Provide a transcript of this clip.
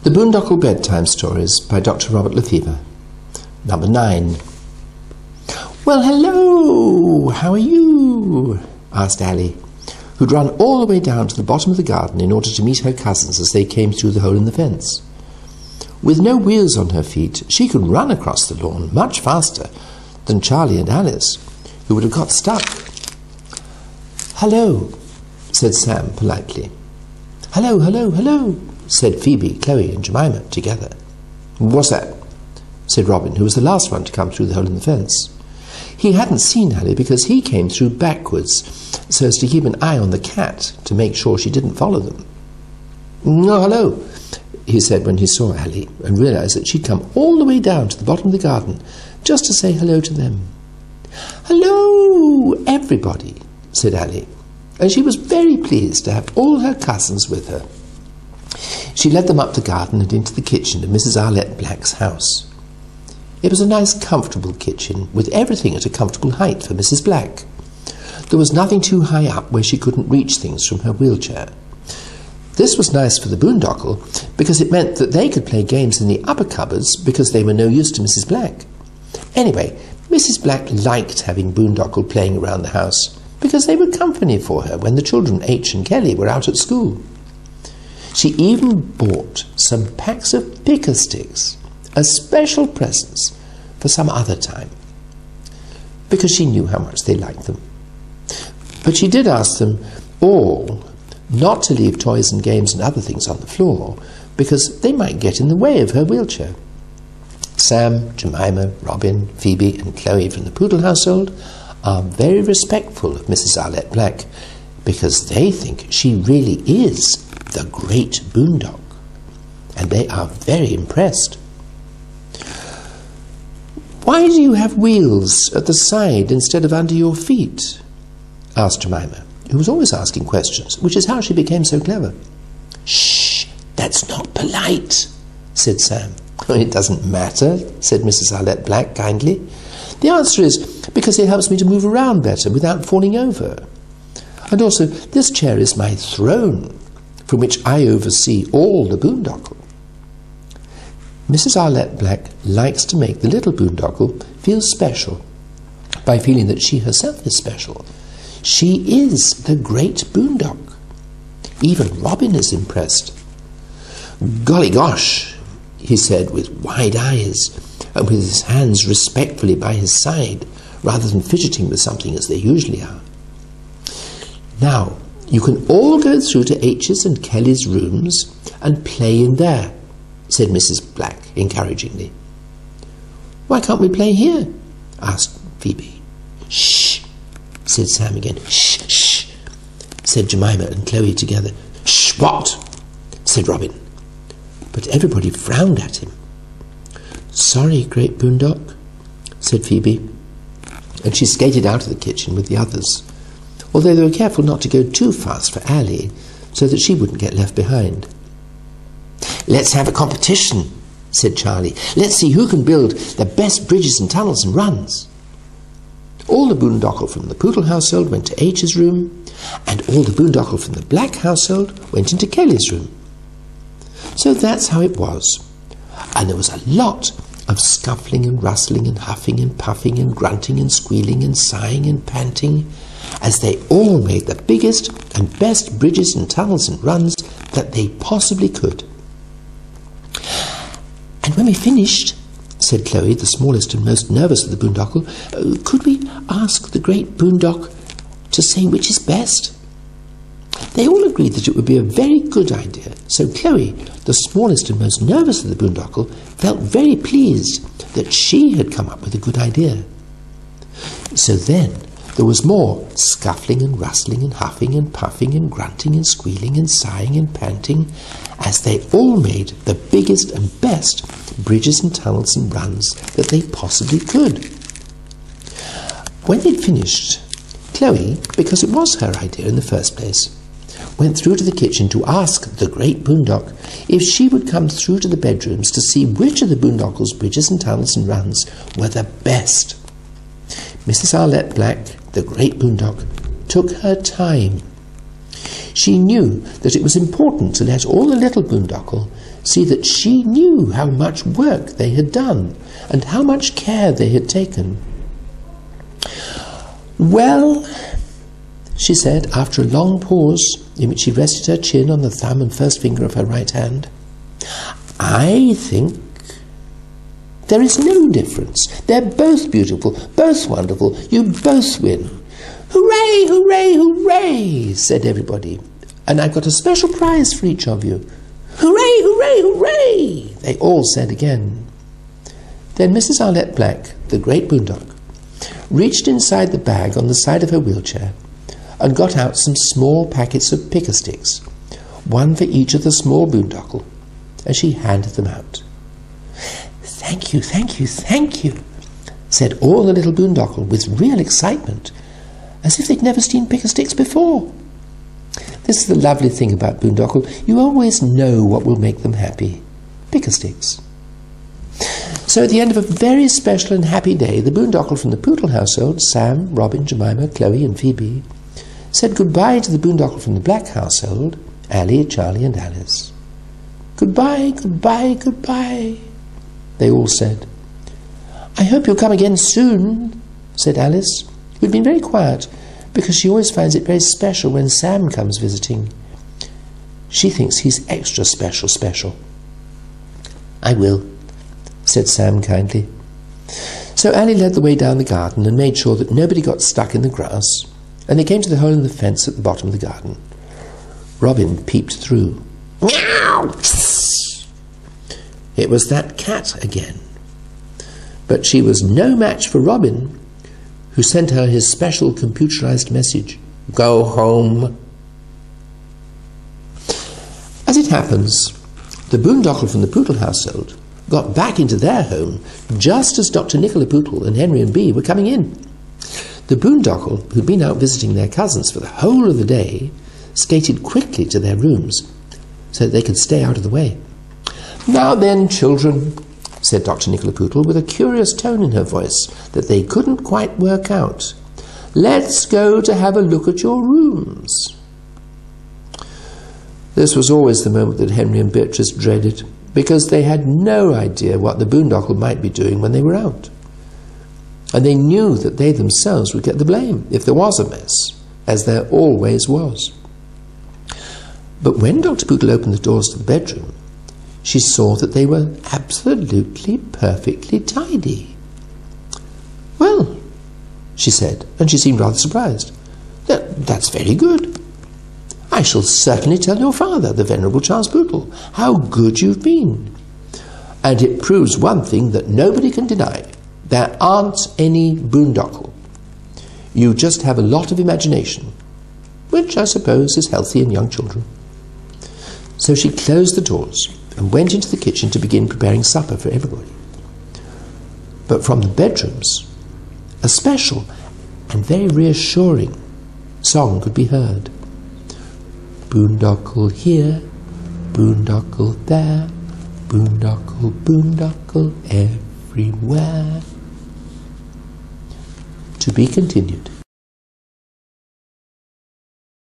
The Boondokl Bedtime Stories by Dr. Robert Lefevre. Number 9. "Well, hello! How are you?" asked Allie, who'd run all the way down to the bottom of the garden in order to meet her cousins as they came through the hole in the fence. With no wheels on her feet, she could run across the lawn much faster than Charlie and Alice, who would have got stuck. "Hello," said Sam politely. "Hello, hello, hello," said Phoebe, Chloe and Jemima together. "What's that?" said Robin, who was the last one to come through the hole in the fence. He hadn't seen Allie because he came through backwards so as to keep an eye on the cat to make sure she didn't follow them. "Oh, hello," he said when he saw Allie and realized that she'd come all the way down to the bottom of the garden just to say hello to them. "Hello, everybody," said Allie, and she was very pleased to have all her cousins with her. She led them up the garden and into the kitchen of Mrs. Arlette Black's house. It was a nice, comfortable kitchen, with everything at a comfortable height for Mrs. Black. There was nothing too high up where she couldn't reach things from her wheelchair. This was nice for the Boondokl, because it meant that they could play games in the upper cupboards because they were no use to Mrs. Black. Anyway, Mrs. Black liked having Boondokl playing around the house, because they were company for her when the children H and Kelly were out at school. She even bought some packs of picker sticks as special presents for some other time, because she knew how much they liked them. But she did ask them all not to leave toys and games and other things on the floor, because they might get in the way of her wheelchair. Sam, Jemima, Robin, Phoebe and Chloe from the Poodle household are very respectful of Mrs. Arlette Black, because they think she really is the great Boondokl, and they are very impressed. "Why do you have wheels at the side instead of under your feet?" asked Jemima, who was always asking questions, which is how she became so clever. "Shh, that's not polite," said Sam. "It doesn't matter," said Mrs. Arlette Black kindly. "The answer is because it helps me to move around better without falling over. And also, this chair is my throne, from which I oversee all the Boondokl." Mrs. Arlette Black likes to make the little Boondokl feel special by feeling that she herself is special. She is the great Boondokl. Even Robin is impressed. "Golly gosh," he said with wide eyes and with his hands respectfully by his side rather than fidgeting with something as they usually are. "Now, you can all go through to H's and Kelly's rooms and play in there," said Mrs. Black encouragingly. "Why can't we play here?" asked Phoebe. "Shh," said Sam again. "Shh, shh," said Jemima and Chloe together. "Shh, what?" said Robin. But everybody frowned at him. "Sorry, great Boondokl," said Phoebe, and she skated out of the kitchen with the others, although they were careful not to go too fast for Allie, so that she wouldn't get left behind. "Let's have a competition," said Charlie. "Let's see who can build the best bridges and tunnels and runs." All the Boondokl from the Poodle household went to H's room, and all the Boondokl from the Black household went into Kelly's room. So that's how it was, and there was a lot of scuffling and rustling and huffing and puffing and grunting and squealing and sighing and panting, as they all made the biggest and best bridges and tunnels and runs that they possibly could. "And when we finished," said Chloe, the smallest and most nervous of the Boondokl, "could we ask the great Boondokl to say which is best?" They all agreed that it would be a very good idea, so Chloe, the smallest and most nervous of the Boondokl, felt very pleased that she had come up with a good idea. So then there was more scuffling and rustling and huffing and puffing and grunting and squealing and sighing and panting, as they all made the biggest and best bridges and tunnels and runs that they possibly could. When they'd finished, Chloe, because it was her idea in the first place, went through to the kitchen to ask the great Boondokl if she would come through to the bedrooms to see which of the Boondokl's bridges and tunnels and runs were the best. Mrs. Arlette Black, the great Boondokl, took her time. She knew that it was important to let all the little Boondokl see that she knew how much work they had done and how much care they had taken. "Well," she said, after a long pause in which she rested her chin on the thumb and first finger of her right hand, "I think there is no difference. They're both beautiful, both wonderful. You both win." "Hooray, hooray, hooray," said everybody. "And I've got a special prize for each of you." "Hooray, hooray, hooray," they all said again. Then Mrs. Arlette Black, the great Boondok, reached inside the bag on the side of her wheelchair and got out some small packets of picker sticks, one for each of the small Boondokl, and she handed them out. "Thank you, thank you, thank you," said all the little Boondokl with real excitement, as if they'd never seen picker sticks before. This is the lovely thing about Boondokl. You always know what will make them happy. Picker sticks. So at the end of a very special and happy day, the Boondokl from the Poodle household, Sam, Robin, Jemima, Chloe and Phoebe, said goodbye to the Boondokl from the Black household, Allie, Charlie and Alice. "Goodbye, goodbye, goodbye," they all said. "I hope you'll come again soon," said Alice, who'd been very quiet because she always finds it very special when Sam comes visiting. She thinks he's extra special. "I will," said Sam kindly. So Allie led the way down the garden and made sure that nobody got stuck in the grass, and they came to the hole in the fence at the bottom of the garden. Robin peeped through. "Meow!" It was that cat again. But she was no match for Robin, who sent her his special computerized message, "Go home." As it happens, the Boondokl from the Poodle household got back into their home just as Dr. Nicola Poodle and Henry and Bee were coming in. The Boondokl, who'd been out visiting their cousins for the whole of the day, skated quickly to their rooms so that they could stay out of the way. "Now then, children," said Dr. Nicola Poodle with a curious tone in her voice that they couldn't quite work out, "let's go to have a look at your rooms." This was always the moment that Henry and Beatrice dreaded, because they had no idea what the Boondokl might be doing when they were out. And they knew that they themselves would get the blame if there was a mess, as there always was. But when Dr. Poodle opened the doors to the bedroom, she saw that they were absolutely perfectly tidy. "Well," she said, and she seemed rather surprised, "that's very good. I shall certainly tell your father, the Venerable Charles Boodle, how good you've been. And it proves one thing that nobody can deny. There aren't any Boondokl. You just have a lot of imagination, which I suppose is healthy in young children." So she closed the doors and went into the kitchen to begin preparing supper for everybody. But from the bedrooms, a special and very reassuring song could be heard. "Boondokl here, Boondokl there, Boondokl, Boondokl everywhere." To be continued.